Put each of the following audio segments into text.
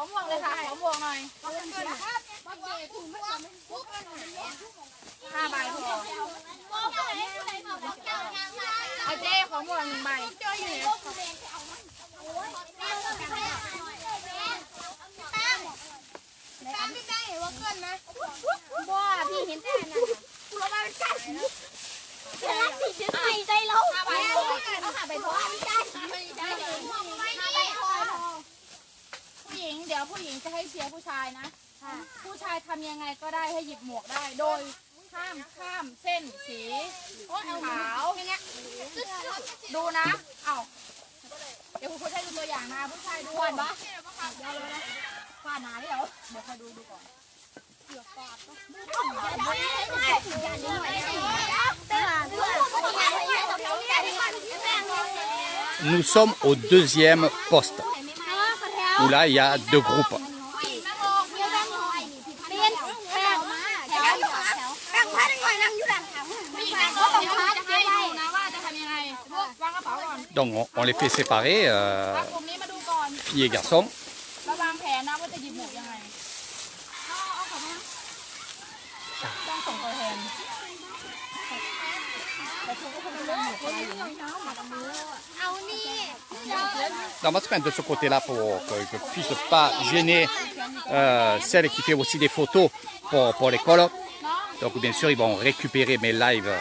ม่วงเลยค่ะขอม่วงหน่อย5 ใบพอเอาเจ๊ขอม่วง1 ใบพี่ได้เห็นว่าเกินนะบ้าพี่เห็นแต่น่ะเพราะว่ามันกัดรักสิจะใส่ใจเรา5 ใบเอา5 ใบพอไม่ได้ผู้หญิงเดี๋ยวผู้หญิงจะให้เชียร์ผู้ชายนะผู้ชายทำยังไงก็ได้ให้หยิบหมวกได้โดยข้ามเส้นสีขาวดูนะเอาเดี๋ยวคุณให้ดูตัวอย่างนะผู้ชายดูก่อนปะฟาดหนาเดี๋ยวคอยดูก่อน Nous sommes au 2e poste, où là il y a 2 groupes. Donc on les fait séparer, filles et garçons. On va se mettre de ce côté-là pour que je ne puisse pas gêner celle qui fait aussi des photos pour l'école. Donc bien sûr, ils vont récupérer mes lives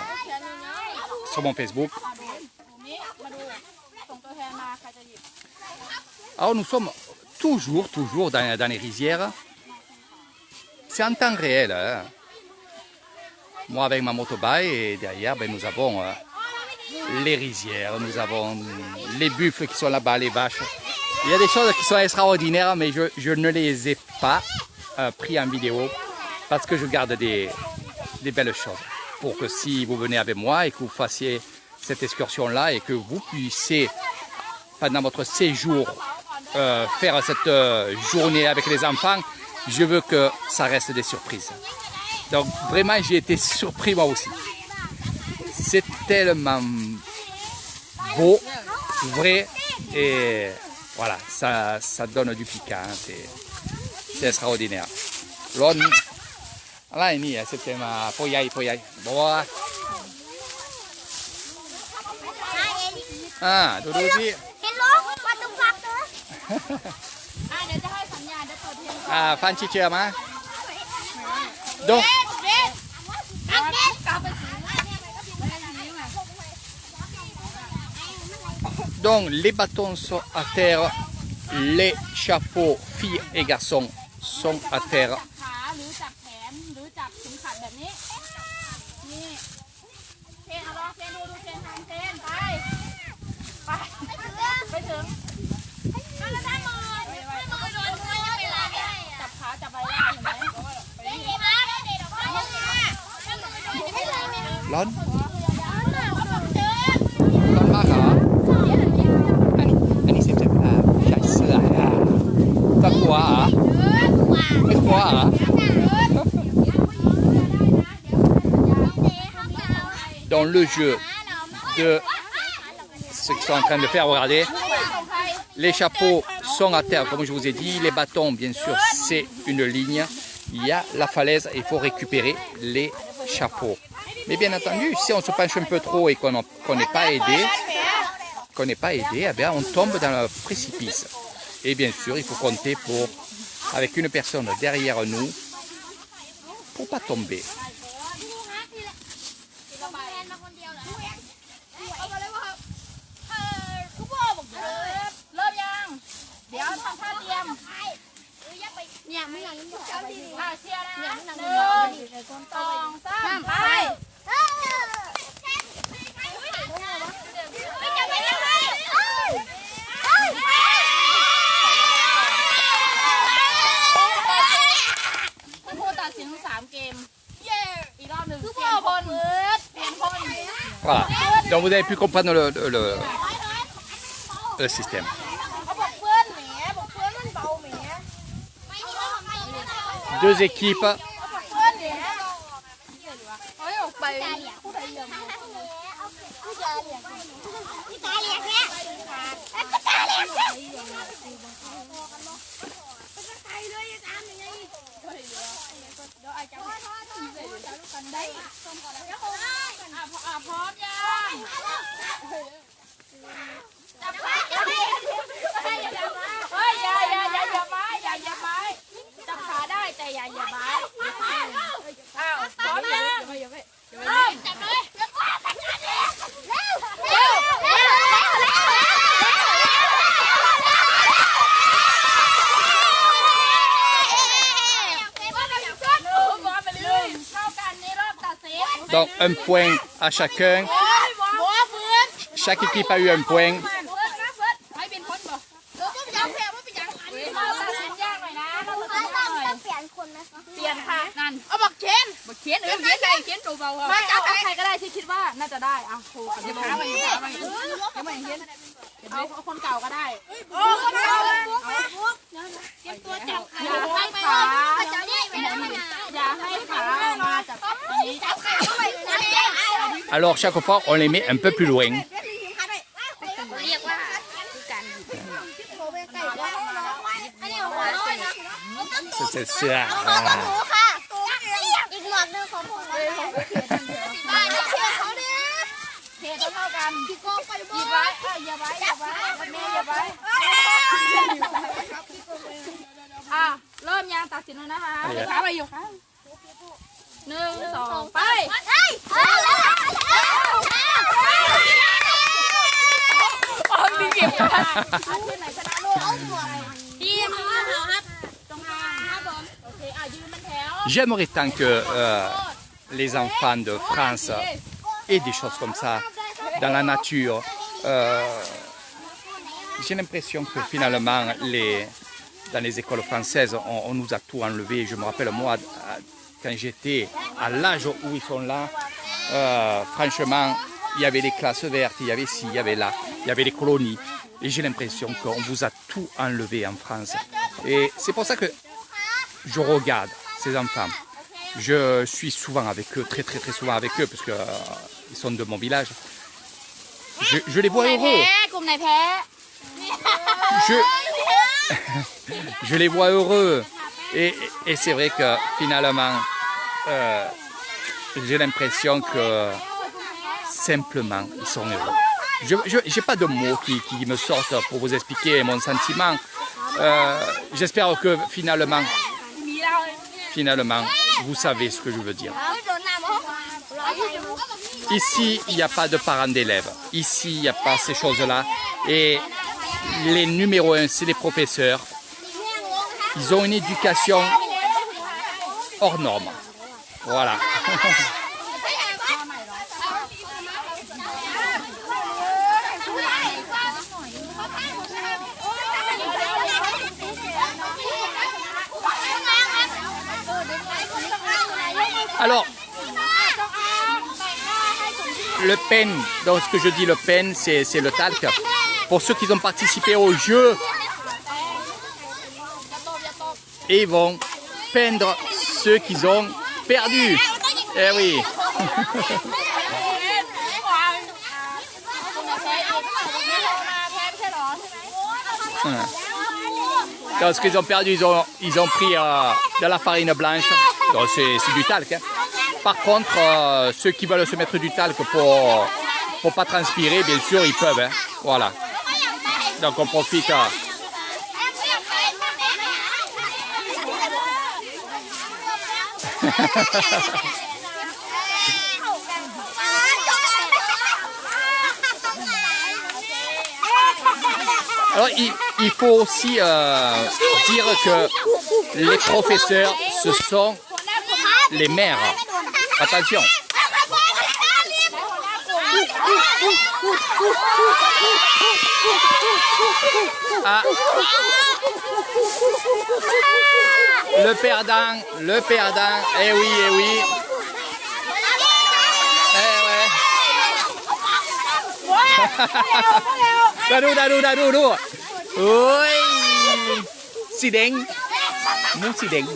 sur mon Facebook. Alors nous sommes toujours dans les rizières. C'est en temps réel. Hein. Moi avec ma motobike et derrière nous avons les rizières, nous avons les buffles qui sont là-bas, les vaches. Il y a des choses qui sont extraordinaires mais je ne les ai pas pris en vidéo parce que je garde des belles choses. Pour que si vous venez avec moi et que vous fassiez cette excursion-là et que vous puissiez pendant votre séjour faire cette journée avec les enfants, je veux que ça reste des surprises. Donc vraiment j'ai été surpris moi aussi. C'est tellement beau, vrai et voilà, ça donne du piquant, c'est extraordinaire. Là ini ya sistema poyai. Bawa. Dulu sih. Fancy chưa mà. Donc les bâtons sont à terre, les chapeaux filles et garçons sont à terre. Lon mắc hả? Anh xem chạy sữa à? Tao quá hả? Biết quá hả? Dans le jeu de ce qu'ils sont en train de faire, regardez, les chapeaux sont à terre comme je vous ai dit, les bâtons bien sûr c'est une ligne, il y a la falaise et il faut récupérer les chapeaux. Mais bien entendu, si on se penche un peu trop et qu'on n'est pas aidé, eh bien, on tombe dans le précipice. Et bien sûr, il faut compter avec une personne derrière nous pour ne pas tomber. Voilà, donc vous avez pu comprendre le système. Deux équipes. เดี๋ยวไอ้จะให้จะลูกกันได้พร้อมยังเฮ้ยอย่าไม้จับขาได้แต่อย่าไม้อ้าวพร้อมยังจับเลยDonc un point à chacun. Chaque équipe a eu un point. ให้เป็นคนบ่เปลี่ยนค่ะนั่นเอาบักเขียนใครเขียนตัวเบามาจับใครก็ได้ที่คิดว่าน่าจะได้เอาโคกันจะมาเขียนเอาคนเก่าก็ได้เตรียมตัวจับอย่าให้ขามาจากตรงนี้ Alors chaque fois on les met un peu plus loin. เรียกว่าคือการ C'est ça. ค่ะอีกหมวกนึงของผมบ้านเขาเนี่ย เทเท่ากันหยิบไว้อย่าไว้วันนี้อย่าไว้เริ่มยังตัดสินแล้วนะคะขาไปอยู่ค่ะ1 2 ไปมีเก็บกันที่ไหนชนะลูกทีมครับตรงกลางครับผมโอเคยืนมันแถว J'aimerais tant que les enfants de France aient des choses comme ça dans la nature. J'ai l'impression que finalement, dans les écoles françaises, on nous a tout enlevé. Je me rappelle, moi, quand j'étais à l'âge où ils sont là, franchement, il y avait des classes vertes, il y avait ci, il y avait là, il y avait des colonies. Et j'ai l'impression qu'on vous a tout enlevé en France. Et c'est pour ça que je regarde ces enfants. Je suis souvent avec eux, très souvent avec eux, parce qu'ils sont de mon village. Je les vois heureux. Je les vois heureux. Et c'est vrai que finalement, j'ai l'impression que simplement, ils sont heureux. Je n'ai pas de mots qui me sortent pour vous expliquer mon sentiment. J'espère que finalement, vous savez ce que je veux dire. Ici, il n'y a pas de parents d'élèves. Ici, il n'y a pas ces choses-là. Et les numéros 1, c'est les professeurs. Ils ont une éducation hors norme. Voilà. Alors, le pen, donc ce que je dis le pen, c'est le talc. Pour ceux qui ont participé au jeu, et ils vont peindre ceux qui ont perdu. Eh oui. Donc, ce qu'ils ont perdu, ils ont pris de la farine blanche. Donc c'est du talc. Hein. Par contre, ceux qui veulent se mettre du talc pour pas transpirer, bien sûr, ils peuvent. Hein. Voilà. Donc on profite. Alors il faut aussi dire que les professeurs, ce sont les mères. Attention. Ah. Le perdant, eh oui, eh oui. Eh ouais. Đu. Ôi. Xì đen. Muốn xì đen.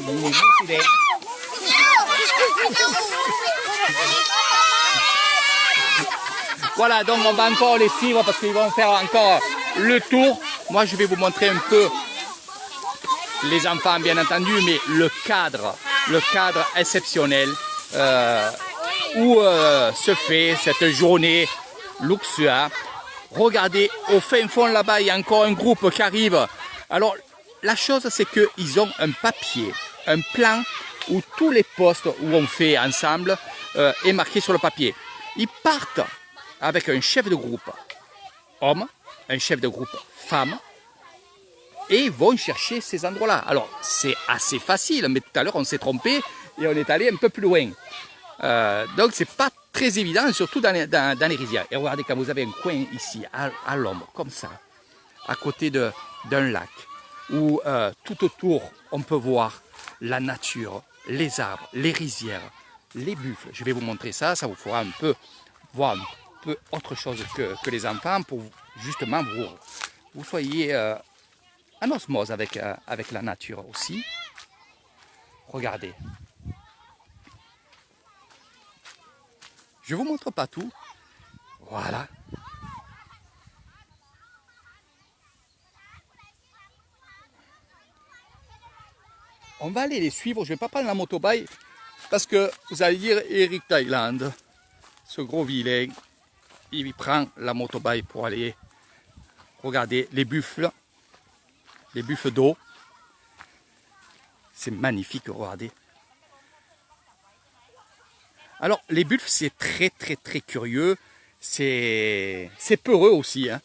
Voilà, donc on va encore les suivre parce qu'ils vont faire encore le tour. Moi, je vais vous montrer un peu les enfants, bien entendu, mais le cadre le cadre exceptionnel où se fait cette journée Luxua. Regardez, au fin fond là-bas, il y a encore un groupe qui arrive. Alors, la chose, c'est qu'ils ont un papier, un plan où tous les postes où on fait ensemble est marqué sur le papier. Ils partent avec un chef de groupe homme, un chef de groupe femme, et vont chercher ces endroits-là. Alors, c'est assez facile, mais tout à l'heure, on s'est trompé et on est allé un peu plus loin. Donc, c'est pas très évident, surtout dans les rizières. Et regardez, quand vous avez un coin ici, à l'ombre, comme ça, à côté d'un lac, où tout autour, on peut voir la nature, les arbres, les rizières, les buffles. Je vais vous montrer ça, ça vous fera un peu voir un peu autre chose que les enfants, pour justement vous soyez en osmose avec la nature aussi. Regardez. Je ne vous montre pas tout. Voilà. On va aller les suivre. Je ne vais pas prendre la motorbike parce que vous allez dire Eric Thaïlande, ce gros vilain, il prend la motorbike pour aller regarder les buffles d'eau. C'est magnifique, regardez. Alors, les buffles, c'est très, très, très curieux. C'est peureux aussi, hein.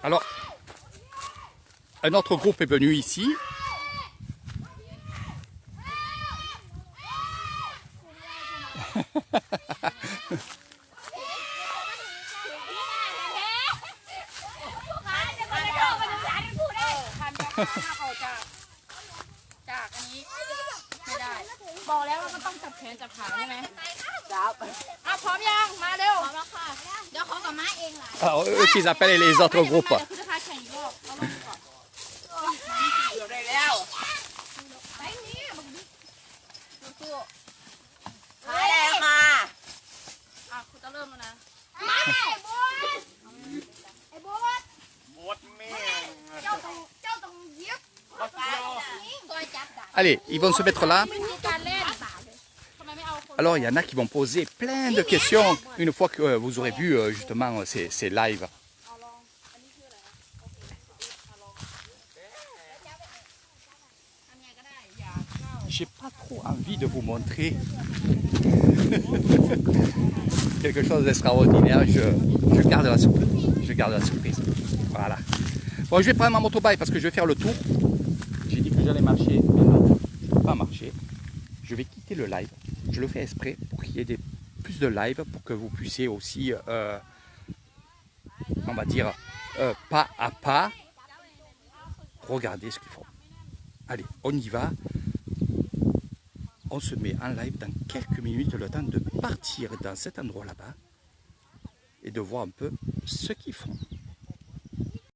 Alors, un autre groupe est venu ici. Alors, eux qu'ils appellent les autres groupes. Allez, ils vont se mettre là. Alors, il y en a qui vont poser plein de questions une fois que vous aurez vu justement ces lives. J'ai pas trop envie de vous montrer quelque chose d'extraordinaire. Je garde la surprise. Je garde la surprise. Voilà. Bon, je vais prendre ma motobike parce que je vais faire le tour. J'ai dit que j'allais marcher, mais non, je ne vais pas marcher. Je vais quitter le live. Je le fais exprès pour qu'il y ait plus de live, pour que vous puissiez aussi, on va dire, pas à pas, regarder ce qu'ils font. Allez, on y va. On se met en live dans quelques minutes, le temps de partir dans cet endroit là-bas et de voir un peu ce qu'ils font.